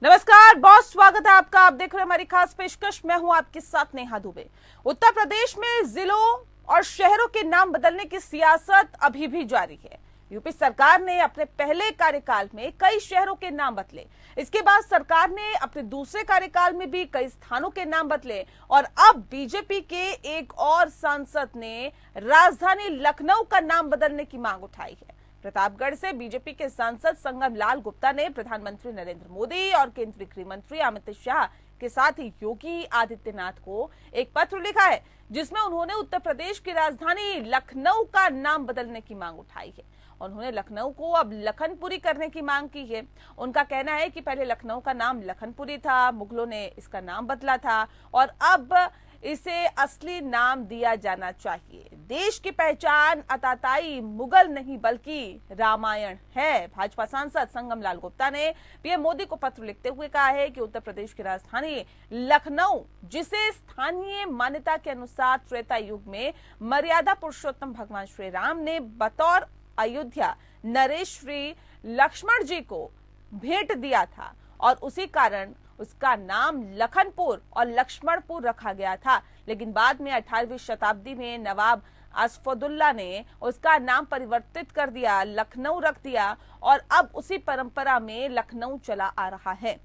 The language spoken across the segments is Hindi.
नमस्कार, बहुत स्वागत है आपका। आप देख रहे हैं हमारी खास पेशकश। मैं हूं आपके साथ नेहा दुबे। उत्तर प्रदेश में जिलों और शहरों के नाम बदलने की सियासत अभी भी जारी है। यूपी सरकार ने अपने पहले कार्यकाल में कई शहरों के नाम बदले। इसके बाद सरकार ने अपने दूसरे कार्यकाल में भी कई स्थानों के नाम बदले और अब बीजेपी के एक और सांसद ने राजधानी लखनऊ का नाम बदलने की मांग उठाई है। प्रतापगढ़ से बीजेपी के सांसद संगम लाल गुप्ता ने प्रधानमंत्री नरेंद्र मोदी और केंद्रीय गृह मंत्री अमित शाह के साथ ही योगी आदित्यनाथ को एक पत्र लिखा है, जिसमें उन्होंने उत्तर प्रदेश की राजधानी लखनऊ का नाम बदलने की मांग उठाई है। उन्होंने लखनऊ को अब लखनपुरी करने की मांग की है। उनका कहना है कि पहले लखनऊ का नाम लखनपुरी था, मुगलों ने इसका नाम बदला था और अब इसे असली नाम दिया जाना चाहिए। देश की पहचान अताताई मुगल नहीं बल्कि रामायण है। भाजपा सांसद संगम लाल गुप्ता ने पीएम मोदी को पत्र लिखते हुए कहा है कि उत्तर प्रदेश की राजधानी लखनऊ, जिसे स्थानीय मान्यता के अनुसार त्रेता युग में मर्यादा पुरुषोत्तम भगवान श्री राम ने बतौर अयोध्या नरेश श्री लक्ष्मण जी को भेंट दिया था और उसी कारण उसका नाम लखनपुर और लक्ष्मणपुर रखा गया था। लेकिन बाद में 18वीं शताब्दी में नवाब असफदुल्ला ने उसका नाम परिवर्तित कर दिया, लखनऊ रख दिया और अब उसी परंपरा में लखनऊ चला आ रहा है।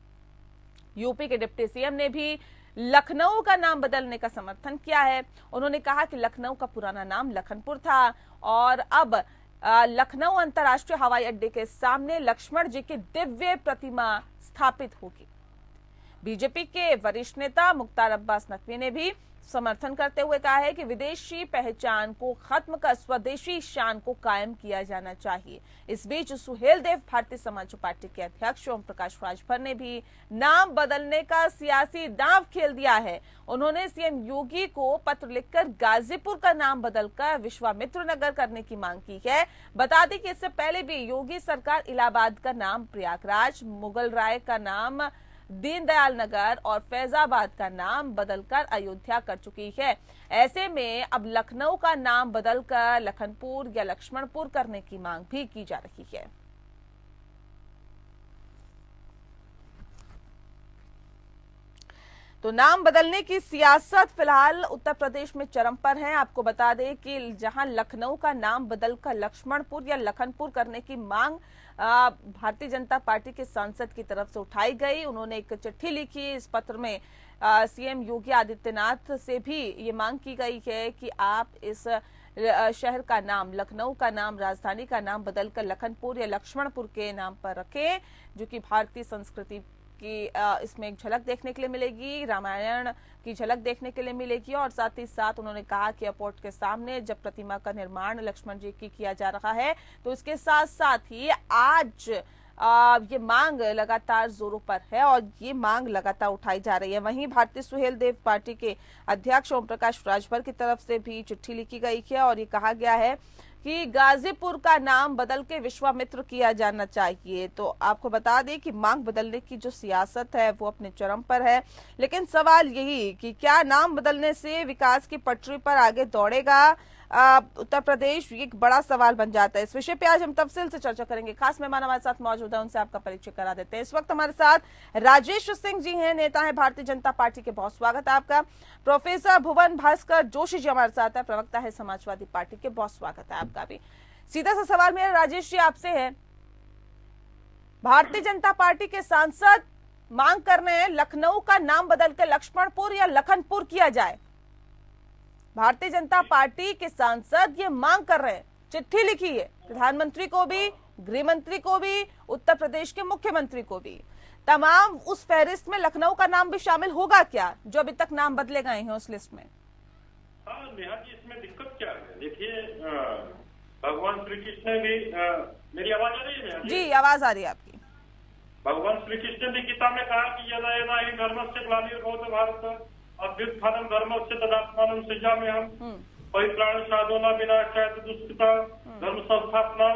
यूपी के डिप्टी सीएम ने भी लखनऊ का नाम बदलने का समर्थन किया है। उन्होंने कहा कि लखनऊ का पुराना नाम लखनपुर था और अब लखनऊ अंतर्राष्ट्रीय हवाई अड्डे के सामने लक्ष्मण जी की दिव्य प्रतिमा स्थापित होगी। बीजेपी के वरिष्ठ नेता मुख्तार अब्बास नकवी ने भी समर्थन करते हुए कहा है कि विदेशी पहचान को खत्म कर स्वदेशी शान को कायम किया जाना चाहिए। इस बीच सुहेल देव भारतीय समाज पार्टी के अध्यक्ष ओम प्रकाश राजभर ने भी नाम बदलने का सियासी दांव खेल दिया है। उन्होंने सीएम योगी को पत्र लिखकर गाजीपुर का नाम बदलकर विश्वामित्र नगर करने की मांग की है। बता दें कि इससे पहले भी योगी सरकार इलाहाबाद का नाम प्रयागराज, मुगल राय का नाम दीनदयाल नगर और फैजाबाद का नाम बदलकर अयोध्या कर चुकी है। ऐसे में अब लखनऊ का नाम बदलकर लखनपुर या लक्ष्मणपुर करने की मांग भी की जा रही है। तो नाम बदलने की सियासत फिलहाल उत्तर प्रदेश में चरम पर है। आपको बता दें कि जहां लखनऊ का नाम बदलकर लक्ष्मणपुर या लखनपुर करने की मांग भारतीय जनता पार्टी के सांसद की तरफ से उठाई गई। उन्होंने एक चिट्ठी लिखी। इस पत्र में सीएम योगी आदित्यनाथ से भी ये मांग की गई है कि आप इस शहर का नाम, लखनऊ का नाम, राजधानी का नाम बदलकर लखनपुर या लक्ष्मणपुर के नाम पर रखें, जो कि भारतीय संस्कृति की इसमें एक झलक देखने के लिए मिलेगी, रामायण की झलक देखने के लिए मिलेगी। और साथ ही साथ उन्होंने कहा कि एयरपोर्ट के सामने जब प्रतिमा का निर्माण लक्ष्मण जी की किया जा रहा है तो इसके साथ साथ ही आज ये मांग लगातार जोरों पर है और ये मांग लगातार उठाई जा रही है। वहीं भारतीय सुहेल देव पार्टी के अध्यक्ष ओम प्रकाश राजभर की तरफ से भी चिट्ठी लिखी गई है और ये कहा गया है कि गाजीपुर का नाम बदल के विश्वामित्र किया जाना चाहिए। तो आपको बता दें कि मांग बदलने की जो सियासत है वो अपने चरम पर है, लेकिन सवाल यही कि क्या नाम बदलने से विकास की पटरी पर आगे दौड़ेगा उत्तर प्रदेश, ये एक बड़ा सवाल बन जाता है। इस विषय पे आज हम तफसील से चर्चा करेंगे। खास मेहमान हमारे साथ मौजूद है, उनसे आपका परिचय करा देते हैं। इस वक्त हमारे साथ राजेश सिंह जी हैं, नेता है भारतीय जनता पार्टी के। बहुत स्वागत है आपका। प्रोफेसर भुवन भास्कर जोशी जी हमारे साथ है, प्रवक्ता है समाजवादी पार्टी के। बहुत स्वागत है आपका भी। सीधा सा सवाल मेरा राजेश जी आपसे है, भारतीय जनता पार्टी के सांसद मांग कर रहे हैं लखनऊ का नाम बदलकर लक्ष्मणपुर या लखनपुर किया जाए। भारतीय जनता पार्टी के सांसद ये मांग कर रहे हैं, चिट्ठी लिखी है प्रधानमंत्री को भी, गृह मंत्री को भी, उत्तर प्रदेश के मुख्यमंत्री को भी। तमाम उस फहरिस्त में लखनऊ का नाम भी शामिल होगा क्या, जो अभी तक नाम बदले गए हैं उस लिस्ट में? हाँ नेहा जी, इसमें दिक्कत क्या है? देखिए, भगवान श्री कृष्ण भी मेरी आवाज आ रही है? जी, आवाज आ रही है आपकी। भगवान श्री कृष्ण ने गीता में कहा कि यदा यदा हि धर्मस्य ग्लानिर्भवति भारत अभ्युत्थानं धर्मस्य तदात्मानं सृजाम्यहम् परित्राण साधूनां विनाशाय दुष्कृता धर्म संस्थापना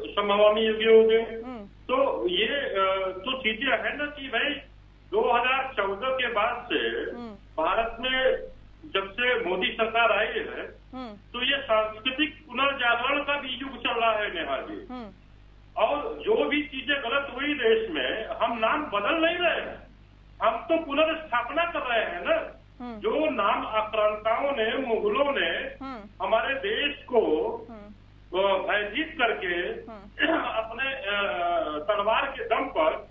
संभवामि युगे युगे। तो ये तो चीजें है ना कि भाई 2014 के बाद से भारत में जब से मोदी सरकार आई है तो ये सांस्कृतिक पुनर्जागरण का भी युग चल रहा है नेहा जी। और जो भी चीजें गलत हुई देश में, हम नाम बदल नहीं रहे हैं, हम तो पुनर्स्थापना कर रहे हैं ना। जो नाम आक्रांताओं ने, मुगलों ने हमारे देश को भयभीत करके अपने तलवार के दम पर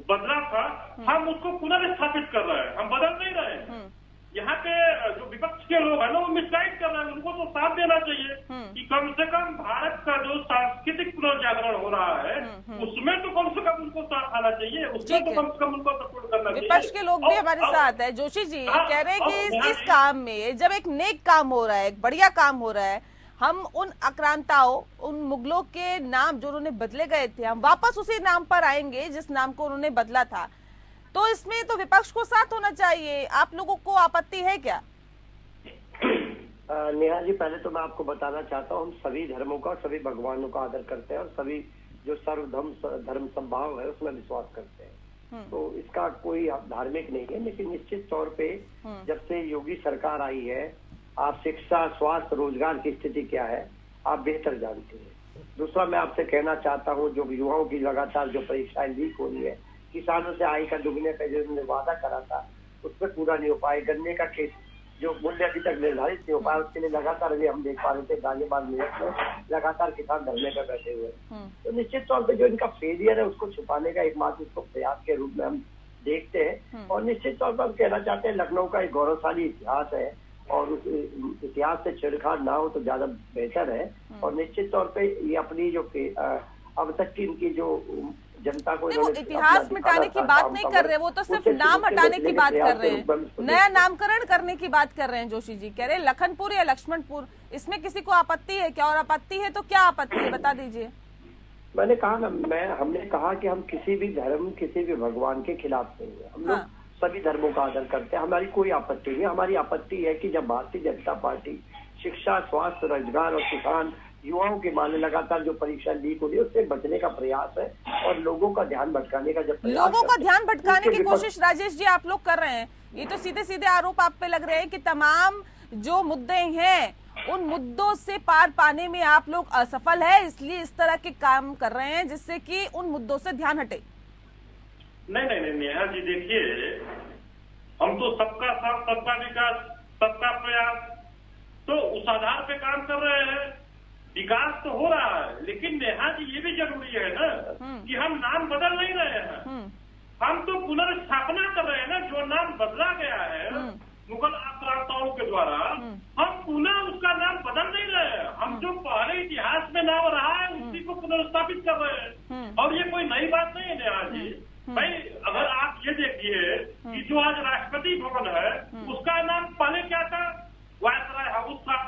बदला था, हम उसको पुनर्स्थापित कर रहे हैं, हम बदल नहीं रहे हैं। यहाँ के जो विपक्ष के लोग हैं ना, वो मिसगाइड कर रहे हैं, उनको तो साथ देना चाहिए कि कम से कम भारत का जो सांस्कृतिक पुनर्जागरण हो रहा है उसमें तो कम से कम उनको साथ आना चाहिए, उसमें तो कम से कम उनको सपोर्ट करना चाहिए। विपक्ष के लोग भी हमारे साथ है। जोशी जी कह रहे हैं कि इस काम में जब एक नेक काम हो रहा है, एक बढ़िया काम हो रहा है, हम उन आक्रांताओं, उन मुगलों के नाम जो उन्होंने बदले गए थे, हम वापस उसी नाम पर आएंगे जिस नाम को उन्होंने बदला था। तो इसमें तो विपक्ष को साथ होना चाहिए। आप लोगों को आपत्ति है क्या? नेहा जी, पहले तो मैं आपको बताना चाहता हूँ, हम सभी धर्मों का, सभी भगवानों का आदर करते हैं और सभी जो धर्म संभाव है उसमें विश्वास करते हैं। तो इसका कोई धार्मिक नहीं है, लेकिन निश्चित तौर पे जब से योगी सरकार आई है, आप शिक्षा, स्वास्थ्य, रोजगार की स्थिति क्या है आप बेहतर जानते हैं। दूसरा, मैं आपसे कहना चाहता हूँ, जो युवाओं की लगातार जो परीक्षाएं लीक हो रही है, किसानों से आय का दुगने का जो उन्होंने वादा करा था उस पर पूरा नहीं हो पाए, गन्ने का खेत जो मूल्य अभी तक निर्धारित नहीं हो पाया, उसके लिए लगातार अभी हम देख पा रहे थे गाजियाबाद मेरठ में लगातार किसान धरने पर बैठे हुए। तो निश्चित तौर पर जो इनका फेलियर है उसको छुपाने का एकमात्र इसको प्रयास के रूप में हम देखते हैं। और निश्चित तौर पर हम कहना चाहते हैं, लखनऊ का एक गौरवशाली इतिहास है और उस इतिहास से छेड़छाड़ ना हो तो ज्यादा बेहतर है। और निश्चित तौर पे ये अपनी जो अब तक की इनकी जो जनता को वो इतिहास मिटाने की बात नहीं कर रहे, वो तो सिर्फ नाम हटाने की बात कर रहे हैं, नया नामकरण करने की बात कर रहे हैं। जोशी जी कह रहे हैं लखनपुर या लक्ष्मणपुर, इसमें किसी को आपत्ति है क्या? और आपत्ति है तो क्या आपत्ति है, बता दीजिए। मैंने कहा ना, हमने कहा कि हम किसी भी धर्म, किसी भी भगवान के खिलाफ नहीं है। हम लोग सभी धर्मों का आदर करते हैं, हमारी कोई आपत्ति नहीं। हमारी आपत्ति है कि जब भारतीय जनता पार्टी शिक्षा, स्वास्थ्य, रोजगार और किसान, युवाओं के माने लगातार जो परीक्षा लीक हो रही है उससे बचने का प्रयास है और लोगों का ध्यान भटकाने का लोगों का ध्यान भटकाने की कोशिश राजेश जी आप लोग कर रहे हैं। ये तो सीधे सीधे आरोप आप पे लग रहे हैं कि तमाम जो मुद्दे हैं उन मुद्दों से पार पाने में आप लोग असफल है, इसलिए इस तरह के काम कर रहे हैं जिससे कि उन मुद्दों से ध्यान हटे। नहीं नेहा जी, देखिए, हम तो सबका साथ, सबका विकास, सबका प्रयास, तो उस आधार पे काम कर रहे हैं। विकास तो हो रहा है, लेकिन नेहा जी ये भी जरूरी है ना कि हम नाम बदल नहीं रहे हैं, हम तो पुनर्स्थापना कर रहे हैं ना। जो नाम बदला गया है मुगल आक्रांताओं के द्वारा, हम पुनः उसका नाम बदल नहीं रहे हैं। हम जो पहले इतिहास में नाम रहा है उसी को पुनर्स्थापित कर रहे हैं। और ये कोई नई बात नहीं है नेहा जी। भाई, अगर आप ये देखिए कि जो आज राष्ट्रपति भवन है उसका नाम पहले क्या था? वायसराय हाउस था।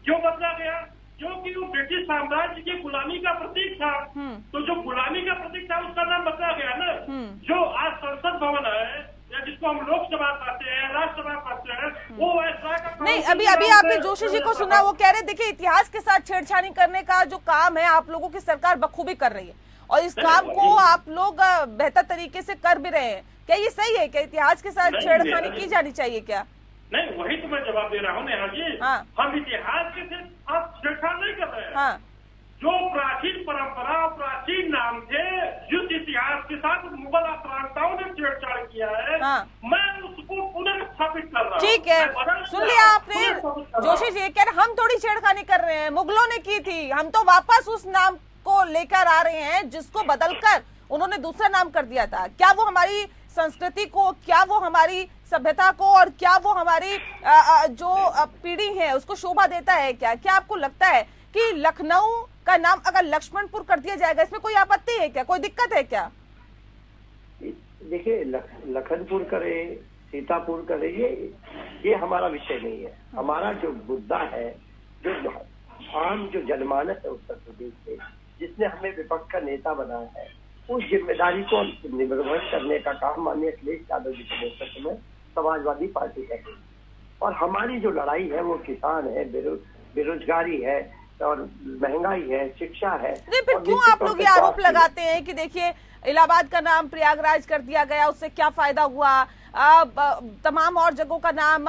क्यों बदला गया? क्योंकि वो ब्रिटिश साम्राज्य की गुलामी का प्रतीक था। तो जो गुलामी का प्रतीक था उसका नाम बदला गया ना। जो आज संसद भवन है या जिसको हम लोकसभा कहते हैं, राज्यसभा कहते हैं, वो वायसराय का नहीं। अभी आपने जोशी जी को सुना, वो कह रहे देखिए इतिहास के साथ छेड़छाड़ी करने का जो काम है आप लोगों की सरकार बखूबी कर रही है और इस काम को आप लोग बेहतर तरीके से कर भी रहे हैं। क्या ये सही है? क्या इतिहास के साथ छेड़खानी की जानी चाहिए क्या? नहीं, वही तो मैं जवाब दे रहा हूँ नेहा जी। हम इतिहास के साथ छेड़छाड़ नहीं कर रहे हैं। जो प्राचीन परंपरा, प्राचीन नाम थे, युद्ध इतिहास के साथ मुगल आक्रांताओं ने छेड़छाड़ किया है, मैं उसको पुनर्स्थापित कर रहा हूँ। ठीक है, सुन लिया आपने जोशी जी। कह रहे हम थोड़ी छेड़खानी कर रहे हैं, मुगलों ने की थी, हम तो वापस उस नाम को लेकर आ रहे हैं जिसको बदलकर उन्होंने दूसरा नाम कर दिया था। क्या वो हमारी संस्कृति को, क्या वो हमारी सभ्यता को और क्या वो हमारी जो पीढ़ी है उसको शोभा देता है क्या? क्या आपको लगता है कि लखनऊ का नाम अगर लक्ष्मणपुर कर दिया जाएगा इसमें कोई आपत्ति है क्या, कोई दिक्कत है क्या? देखिए, लखनपुर करे, सीतापुर करे, ये हमारा विषय नहीं है। हमारा जो मुद्दा है, जो आम जो जनमानस है उत्तर प्रदेश से, जिसने हमें विपक्ष का नेता बनाया है, उस जिम्मेदारी को निर्वहन करने का काम माननीय अखिलेश यादव जी के नेतृत्व में समाजवादी पार्टी है। और हमारी जो लड़ाई है वो किसान है, बेरोजगारी है और महंगाई है, शिक्षा है। नहीं, फिर क्यों आप लोग ये आरोप लगाते हैं कि देखिए इलाहाबाद का नाम प्रयागराज कर दिया गया, उससे क्या फायदा हुआ? तमाम और जगहों का नाम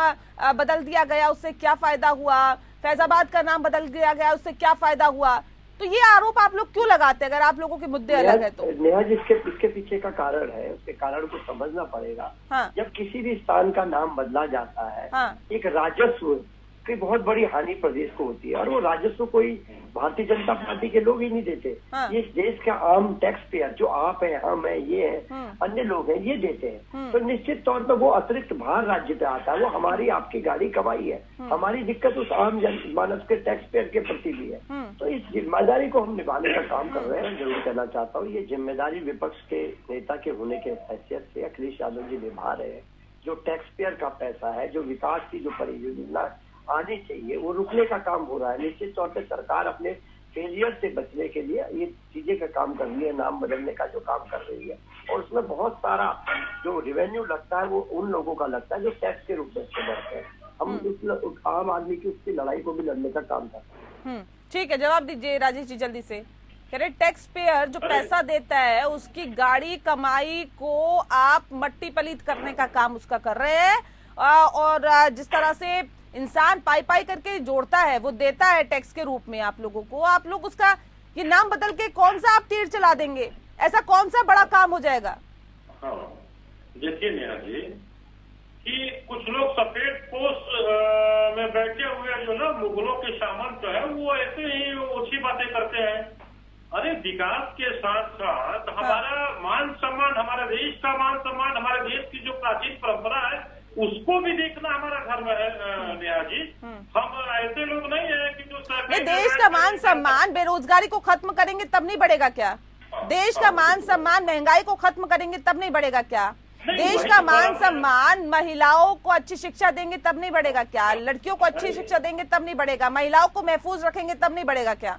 बदल दिया गया, उससे क्या फायदा हुआ? फैजाबाद का नाम बदल दिया गया, उससे क्या फायदा हुआ? तो ये आरोप आप लोग क्यों लगाते हैं अगर आप लोगों के मुद्दे अलग है तो? नेहा जी, इसके पीछे का कारण है, उसके कारण को समझना पड़ेगा। हाँ। जब किसी भी स्थान का नाम बदला जाता है, हाँ। एक राजस्व की बहुत बड़ी हानि प्रदेश को होती है, और वो राजस्व कोई भारतीय जनता पार्टी के लोग ही नहीं देते। हाँ। ये देश का आम टैक्स पेयर जो आप है, हम है, ये है, अन्य लोग हैं, ये देते हैं। तो निश्चित तौर पर वो अतिरिक्त भार राज्य पे आता है। वो हमारी आपकी गाड़ी कमाई है, हमारी दिक्कत उस आम जनमानस के टैक्स पेयर के प्रति भी है। तो इस जिम्मेदारी को हम निभाने का काम कर रहे हैं। जरूर कहना चाहता हूँ, ये जिम्मेदारी विपक्ष के नेता के होने के हैसियत से अखिलेश यादव जी निभा रहे हैं। जो टैक्स पेयर का पैसा है, जो विकास की जो परियोजना आनी चाहिए, वो रुकने का काम हो रहा है। निश्चित तौर पे सरकार अपने फेलियर से बचने के लिए ये चीजें का काम कर रही है, नाम बदलने का जो काम कर रही है, और उसमें बहुत सारा जो रेवेन्यू लगता है वो उन लोगों का लगता है जो टैक्स के रूप में इससे बढ़ते हैं। हम उस आम आदमी की उसकी लड़ाई को भी लड़ने का काम करते हैं। ठीक है, जवाब दीजिए राजेश जी जल्दी से। कह रहे टैक्स पेयर जो पैसा देता है उसकी गाड़ी कमाई को आप मट्टी पलीत करने का काम उसका कर रहे हैं, और जिस तरह से इंसान पाई पाई करके जोड़ता है वो देता है टैक्स के रूप में आप लोगों को, आप लोग उसका ये नाम बदल के कौन सा आप तीर चला देंगे? ऐसा कौन सा बड़ा काम हो जाएगा? हाँ, देखिए नेहा जी कि कुछ लोग सफेद पोस्ट में बैठे हुए जो ना मुगलों के सामंत है, वो ऐसे ही ओछी बातें करते हैं। अरे विकास के साथ साथ हमारा मान सम्मान, हमारे देश का मान सम्मान, हमारे देश की जो प्राचीन परंपरा है उसको भी देखना हमारा धर्म है नेहा जी। हम ऐसे लोग नहीं है कि जो देश का मान सम्मान, बेरोजगारी को खत्म करेंगे तब नहीं बढ़ेगा क्या? देश का मान सम्मान, महंगाई को खत्म करेंगे तब नहीं बढ़ेगा क्या? देश का मान सम्मान, महिलाओं को अच्छी शिक्षा देंगे तब नहीं बढ़ेगा क्या? लड़कियों को अच्छी शिक्षा देंगे तब नहीं बढ़ेगा? महिलाओं को महफूज रखेंगे तब नहीं बढ़ेगा क्या?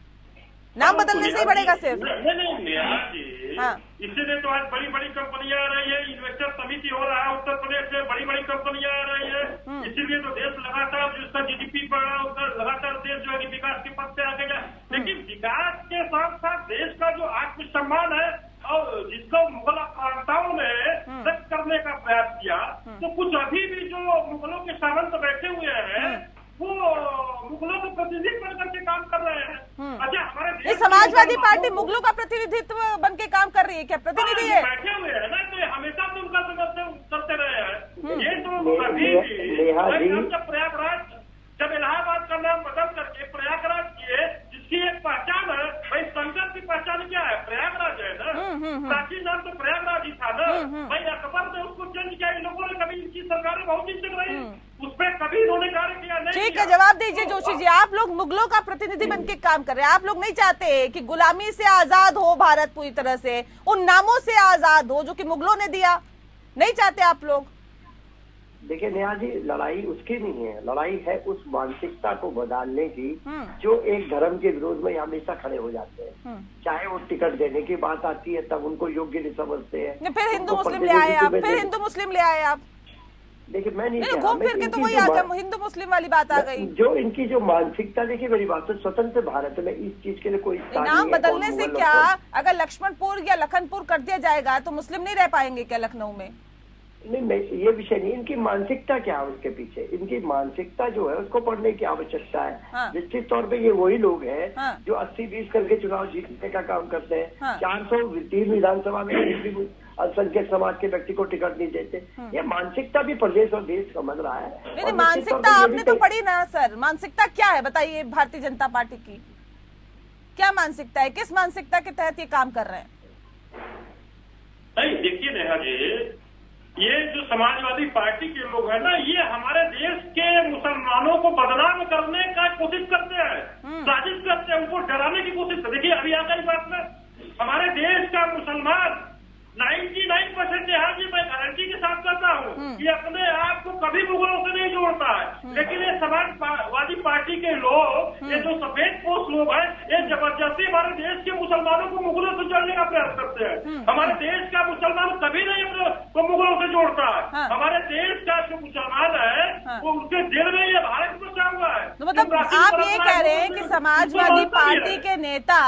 नाम बदलने से ही बढ़ेगा सिर्फ? नहीं नेहा जी, हाँ। इसीलिए तो आज बड़ी बड़ी कंपनियां आ रही है, इन्वेस्टर समिति हो रहा है उत्तर प्रदेश में, बड़ी बड़ी कंपनियां आ रही है। इसीलिए तो देश लगातार जिसका जीडीपी बढ़ रहा है उसका लगातार देश जो है विकास के पथ पे आगे जाए। लेकिन विकास के साथ साथ देश का जो आत्मसम्मान है और जिसको मुगल आक्रांताओं ने नष्ट करने का प्रयास किया, तो कुछ अभी भी जो मुगलों के सामंत बैठे हुए हैं वो मुगलों को प्रतिनिधि बन करके काम कर रहे हैं। अच्छा, हमारे समाजवादी पार्टी मुगलों का प्रतिनिधित्व बन के काम कर रही है क्या? प्रतिनिधि है, बैठे हुए है ना, तो हमेशा तो उनका करते रहे हैं। ये तो कभी जब प्रयागराज, जब इलाहाबाद का नाम बदल करके प्रयागराज किए, जिसकी एक पहचान है भाई, संसद की पहचान क्या है? प्रयागराज है ना, प्राचीन नाम तो प्रयागराज ही था ना भाई। अकबर ने उसको चेंज किया, इन लोगों ने कभी, इनकी सरकारें बहुत दिन चल रही, उस पर कभी इन्होंने कार्य किया नहीं। ठीक है, जवाब दीजिए जोशी जी। आप लोग मुगलों का प्रतिनिधि बन के काम कर रहे हैं। आप लोग नहीं चाहते कि गुलामी से आजाद हो भारत पूरी तरह से, उन नामों से आजाद हो जो कि मुगलों ने दिया, नहीं चाहते आप लोग? देखिए नेहा जी, लड़ाई उसकी नहीं है, लड़ाई है उस मानसिकता को बदलने की जो एक धर्म के विरोध में हमेशा खड़े हो जाते हैं। चाहे वो टिकट देने की बात आती है तब उनको योग्य नहीं समझते हैं। फिर हिंदू मुस्लिम ले आए आप, फिर हिंदू मुस्लिम ले आए आप। देखिए मैं नहीं घूम फिर के तो वही आ गया, हिंदू मुस्लिम वाली बात आ गई। जो इनकी जो मानसिकता, देखिए मेरी बात तो स्वतंत्र भारत में इस चीज के लिए कोई नाम बदलने से क्या, अगर लक्ष्मणपुर या लखनपुर कर दिया जाएगा तो मुस्लिम नहीं रह पाएंगे क्या लखनऊ में? नहीं, ये विषय नहीं। इनकी मानसिकता क्या है उसके पीछे, इनकी मानसिकता जो है उसको पढ़ने की आवश्यकता है। हाँ। निश्चित तौर पे ये वही लोग हैं हाँ। जो 80-20 करके चुनाव जीतने का काम करते हैं। हाँ। 403 विधानसभा में अल्पसंख्यक समाज के व्यक्ति को टिकट नहीं देते। ये मानसिकता भी प्रदेश और देश समझ रहा है। नहीं, मानसिकता आपने तो पढ़ी ना सर, मानसिकता क्या है बताइए भारतीय जनता पार्टी की? क्या मानसिकता है, किस मानसिकता के तहत ये काम कर रहे हैं? नहीं देखिए नेहा जी, ये जो समाजवादी पार्टी के लोग हैं ना, ये हमारे देश के मुसलमानों को बदनाम करने का कोशिश करते हैं, साजिश करते हैं, उनको डराने की कोशिश करते हैं। देखिए अभी आकर बात में हमारे देश का मुसलमान 99% यहाँ की मैं गारंटी के साथ करता हूँ कि अपने आप को कभी मुगलों से नहीं जोड़ता है। लेकिन ये समाजवादी पार्टी के लोग, ये जो सफेद पोस्ट लोग हैं, ये जबरदस्ती हमारे देश के मुसलमानों को मुगलों से जोड़ने का प्रयास करते हैं। हमारे देश का मुसलमान कभी नहीं अपने मुगलों से जोड़ता है। हमारे देश का जो मुसलमान है वो उसके दिल में ये भारत बचा हुआ है। तो मतलब आप ये कह रहे हैं कि समाजवादी पार्टी के नेता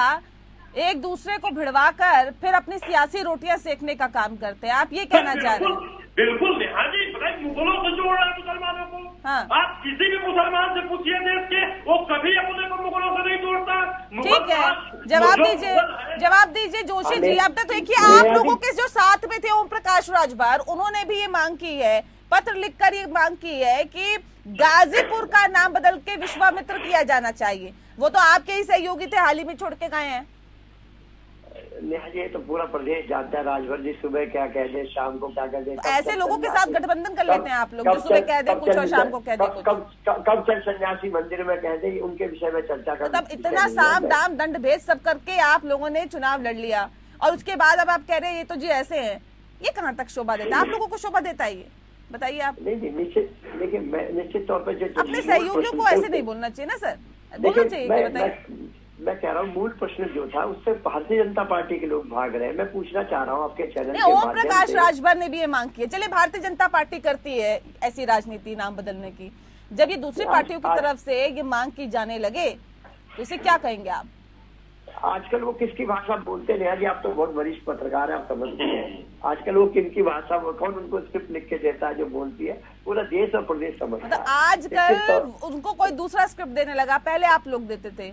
एक दूसरे को भिड़वा कर फिर अपनी सियासी रोटियां सेकने का काम करते हैं, आप ये कहना चाह रहे हैं? बिल्कुल नेहा जी, मुगलों से जोड़ रहा है मुसलमानों को। हाँ। आप किसी भी मुसलमान से पूछिए देश के, वो कभी अपने को मुगलों से नहीं जोड़ता। ठीक है, जवाब दीजिए जोशी जी। अब तक देखिए आप लोगों के जो साथ में थे ओम प्रकाश राजभर, उन्होंने भी ये मांग की है, पत्र लिखकर ये मांग की है कि गाजीपुर का नाम बदल के विश्वामित्र किया जाना चाहिए। वो तो आपके ही सहयोगी थे, हाल ही में छोड़ के गए हैं। ये तो पूरा प्रदेश जानता है राजभर जी सुबह क्या कह दे, शाम को क्या कह दे। ऐसे लोगों के साथ गठबंधन कर लेते हैं आप लोग, जो सुबह कह दे कुछ और शाम को कह दे कुछ। कब चल सन्यासी मंदिर में कह दे, उनके विषय में चर्चा कर। मतलब इतना साम दाम दंड भेद सब करके आप लोगों ने चुनाव लड़ लिया, और उसके बाद अब आप कह रहे हैं ये तो जी ऐसे हैं। ये कहाँ तक शोभा देता है? आप लोगों को शोभा देता है ये? बताइए आप। नहीं निश्चित, देखिए मैं निश्चित तौर पर जो अपने सहयोगियों को ऐसे नहीं बोलना चाहिए ना सर, बोलना चाहिए। बताइए। मैं कह रहा हूँ मूल प्रश्न जो था उससे भारतीय जनता पार्टी के लोग भाग रहे हैं। मैं पूछना चाह रहा हूँ आपके चैनल के ओम प्रकाश राजभर ने भी ये मांग की है। चलिए भारतीय जनता पार्टी करती है ऐसी राजनीति नाम बदलने की, जब ये दूसरी पार्टियों की तरफ से ये मांग की जाने लगे तो इसे क्या कहेंगे आप? आजकल वो किसकी भाषा बोलते हैं जी? आप तो बहुत वरिष्ठ पत्रकार हैं, आप समझते हैं आजकल वो किनकी भाषा, वो कौन उनको स्क्रिप्ट लिख के देता है जो बोलती है? पूरा देश और प्रदेश समझता है। आजकल उनको कोई दूसरा स्क्रिप्ट देने लगा, पहले आप लोग देते थे।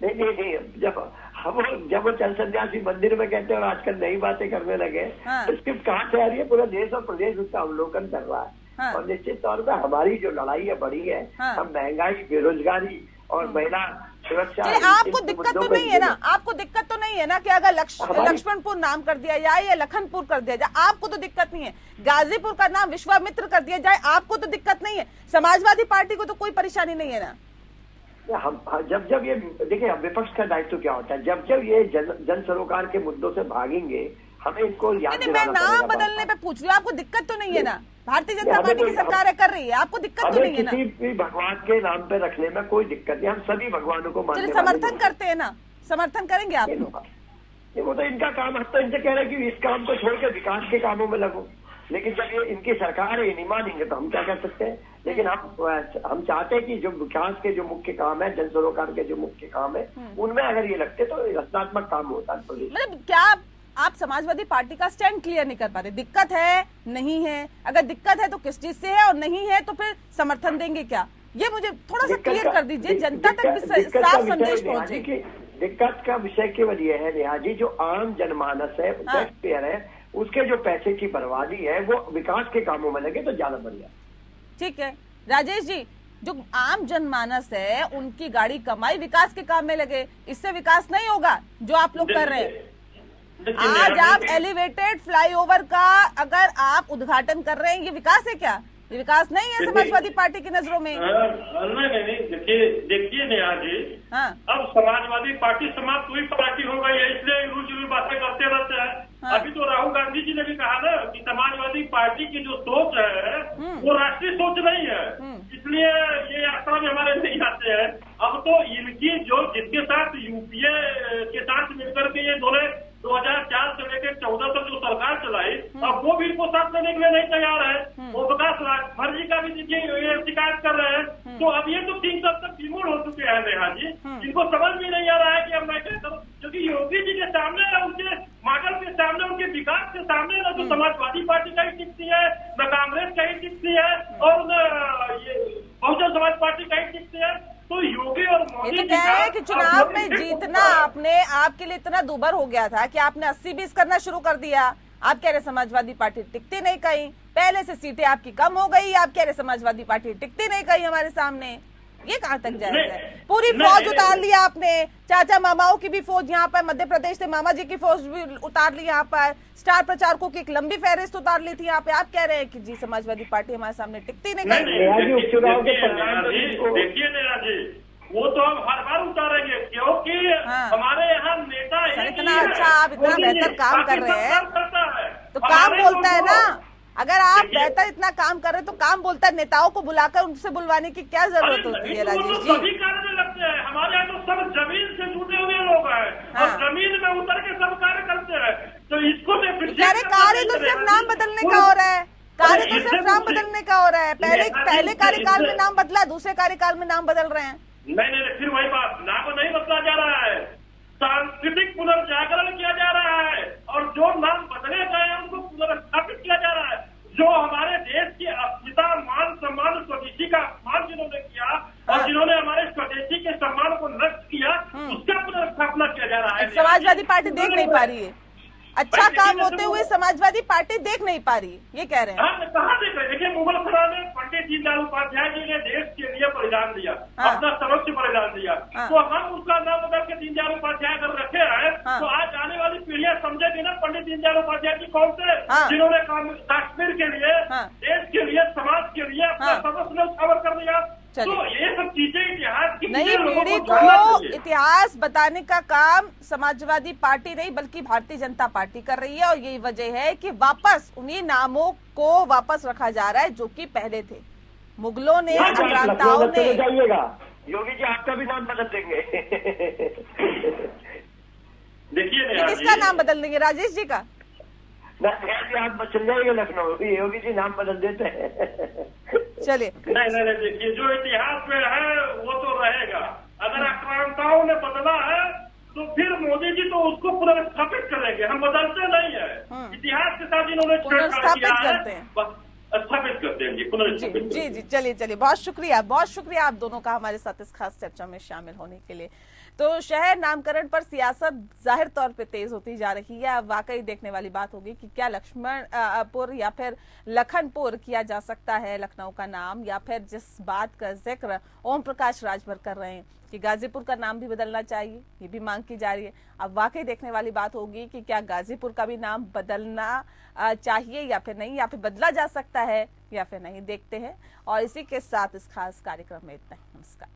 नहीं, जब वो चल सन्यासी मंदिर में कहते हैं और आजकल नई बातें करने लगे, तो स्क्रिप्ट कहाँ से आ रही है? पूरा देश और प्रदेश उसका अवलोकन कर रहा है। और निश्चित तौर पर हमारी जो लड़ाई है बड़ी है, हम महंगाई, बेरोजगारी और महिला सुरक्षा। आपको दिक्कत तो नहीं है ना? आपको दिक्कत तो नहीं है ना कि अगर लक्ष्मणपुर नाम कर दिया जाए या लखनपुर कर दिया जाए? आपको तो दिक्कत नहीं है। गाजीपुर का नाम विश्वामित्र कर दिया जाए, आपको तो दिक्कत नहीं है। समाजवादी पार्टी को तो कोई परेशानी नहीं है ना? हम जब ये देखिए, विपक्ष का दायित्व क्या होता है, जब ये जन सरोकार के मुद्दों से भागेंगे, हमें इनको याद दिलाना पड़ेगा। मैं नाम बदलने पे पूछ रही हूँ, आपको दिक्कत तो नहीं है ना? भारतीय जनता पार्टी की सरकार कर रही है, आपको दिक्कत तो नहीं है ना? किसी भी भगवान के नाम पे रखने में कोई दिक्कत नहीं, हम सभी भगवानों को मानते हैं। समर्थन करते हैं ना? समर्थन करेंगे आप लोग? वो तो इनका काम है, तो इनसे कह रहे हैं कि इस काम को छोड़ के विकास के कामों में लगो। लेकिन जब ये इनकी सरकार है, ये नहीं मानेंगे तो हम क्या कर सकते हैं? लेकिन हम चाहते हैं कि जो विकास के जो मुख्य काम है, जन सरोकार के जो मुख्य काम है, उनमें अगर ये लगते तो रचनात्मक काम होता है। मतलब क्या आप समाजवादी पार्टी का स्टैंड क्लियर नहीं कर पा रहे? दिक्कत है, नहीं है? अगर दिक्कत है तो किस चीज से है, और नहीं है तो फिर समर्थन देंगे क्या? ये मुझे थोड़ा सा क्लियर कर दीजिए, जनता तक साफ संदेश पहुंचे। दिक्कत का विषय केवल ये है नेहा जी, जो आम जनमानस है, टैक्स पेयर है, उसके जो पैसे की बर्बादी है वो विकास के कामों में लगे तो ज्यादा बढ़िया। ठीक है राजेश जी, जो आम जनमानस है उनकी गाड़ी कमाई विकास के काम में लगे, इससे विकास नहीं होगा जो आप लोग कर रहे हैं। आज आप एलिवेटेड फ्लाईओवर का अगर आप उद्घाटन कर रहे हैं, ये विकास है क्या? ये विकास नहीं है समाजवादी पार्टी की नजरों में? नहीं, देखिए नेहा जी, अब समाजवादी पार्टी समाप्त हुई पार्टी हो गई है, इसलिए रुचि बातें करते रहते हैं। अभी तो राहुल गांधी जी ने भी कहा ना कि समाजवादी पार्टी की जो सोच है वो राष्ट्रीय सोच नहीं है, इसलिए ये यात्रा में हमारे नहीं आते हैं। अब तो इनकी जो जिसके साथ यूपीए के साथ मिलकर के ये दोनों 2004 से लेकर 14 तक जो सरकार चलाई, अब वो भी इनको साथ लेने के लिए नहीं तैयार है। वो प्रकाश राजभर जी का भी देखिए ये शिकायत कर रहे हैं। तो अब ये तो 3 सब तक विमूढ़ हो चुके हैं नेहा जी, इनको समझ भी नहीं आ रहा है कि अब मैं क्या करूं, क्योंकि योगी जी के सामने, उनके मॉडल के सामने, उनके विकास के सामने न तो समाजवादी पार्टी का ही टिकती है, न कांग्रेस का ही टिकती है, और न बहुजन समाज पार्टी का ही टिकती है। तो योगी और मोदी जी का कि चुनाव में जीतना आपने आपके लिए इतना दुभर हो गया था कि आपने 80-20 करना शुरू कर दिया। आप कह रहे समाजवादी पार्टी टिकती नहीं कहीं, पहले से सीटें आपकी कम हो गई, आप कह रहे समाजवादी पार्टी टिकती नहीं कहीं हमारे सामने। ये कहाँ तक जाएगा? पूरी फौज उतार लिया आपने, चाचा मामाओं की भी फौज यहाँ पर, मध्य प्रदेश से मामा जी की फौज भी उतार ली यहाँ पर, स्टार प्रचारकों की एक लंबी फहरिस्त उतार ली थी यहाँ पे। आप कह रहे हैं कि जी समाजवादी पार्टी हमारे सामने टिकती नहीं कहीं। देखिए नेहा जी, वो तो हम हर बार उतारेंगे, क्योंकि हमारे यहाँ नेता इतना अच्छा, आप इतना बेहतर काम कर रहे हैं तो काम बोलता है ना। अगर आप बेहतर इतना काम कर रहे हैं तो काम बोलता है। नेताओं को बुलाकर उनसे बुलवाने की क्या जरूरत होती है राजेश जी? सभी कार्य में लगते हैं, हमारे यहाँ तो सब जमीन से जुड़े हुए लोग हैं और जमीन में उतर के सब कार्य करते हैं। तो इसको कार्य तो सिर्फ नाम बदलने का हो रहा है, कार्य तो सिर्फ नाम बदलने का हो रहा है। पहले कार्यकाल में नाम बदला, दूसरे कार्यकाल में नाम बदल रहे हैं। नहीं, फिर वही बात, नाम नहीं बदला जा रहा है, सांस्कृतिक पुनर्जागरण किया जा रहा है, और जो नाम बदले गए हैं उनको पुनर्स्थापित किया जा रहा है। जो हमारे देश की अस्मिता, मान सम्मान, स्वदेशी का अपमान जिन्होंने किया और जिन्होंने हमारे स्वदेशी के सम्मान को नष्ट किया, उसका पुनर्स्थापना जा रहा है। समाजवादी पार्टी देख नहीं पा रही है, अच्छा काम होते हुए समाजवादी पार्टी देख नहीं पा रही, ये कह रहे हैं। हाँ, कहाँ देख रहे? देखिए, मुगल सराय ने पंडित दीनदयाल उपाध्याय जी ने देश के लिए बलिदान दिया, अपना सर्वोच्च बलिदान दिया, तो हम उसका नाम बदल के दीनदयाल उपाध्याय अगर रखे हैं तो आज आने वाली पीढ़ियां समझेगी ना पंडित दीनदयाल उपाध्याय जी कौन थे, जिन्होंने कश्मीर के लिए, देश के लिए, समाज के लिए अपना सर्वस्व न्यौछावर कर दिया। तो ये सब चीजें इतिहास की नई पीढ़ी को इतिहास बताने का काम समाजवादी पार्टी नहीं बल्कि भारतीय जनता पार्टी कर रही है, और यही वजह है कि वापस उन्हीं नामों को वापस रखा जा रहा है जो कि पहले थे। मुगलों ने, आक्रांताओं ने। योगी जी आपका भी नाम बदल देंगे। देखिए किसका नाम बदल देंगे? राजेश जी का? आप चल जाएंगे लखनऊ, योगी जी नाम बदल देते हैं। चलिए, नहीं, देखिए, जो इतिहास में है वो तो रहेगा। अगर आक्रांताओं ने बदला है तो फिर मोदी जी तो उसको पुनर्स्थापित करेंगे, हम बदलते नहीं है। इतिहास के साथ इन्होंने पुनर्स्थापित करते हैं, स्थापित करते हैं पुनर्स्थापित। जी, चलिए, बहुत शुक्रिया आप दोनों का हमारे साथ इस खास चर्चा में शामिल होने के लिए। तो शहर नामकरण पर सियासत जाहिर तौर पे तेज होती जा रही है। अब वाकई देखने वाली बात होगी कि क्या लक्ष्मणपुर या फिर लखनपुर किया जा सकता है लखनऊ का नाम, या फिर जिस बात का जिक्र ओम प्रकाश राजभर कर रहे हैं कि गाजीपुर का नाम भी बदलना चाहिए, ये भी मांग की जा रही है। अब वाकई देखने वाली बात होगी कि क्या गाजीपुर का भी नाम बदलना चाहिए या फिर नहीं, या फिर बदला जा सकता है या फिर नहीं, देखते हैं। और इसी के साथ इस खास कार्यक्रम में इतना ही। नमस्कार।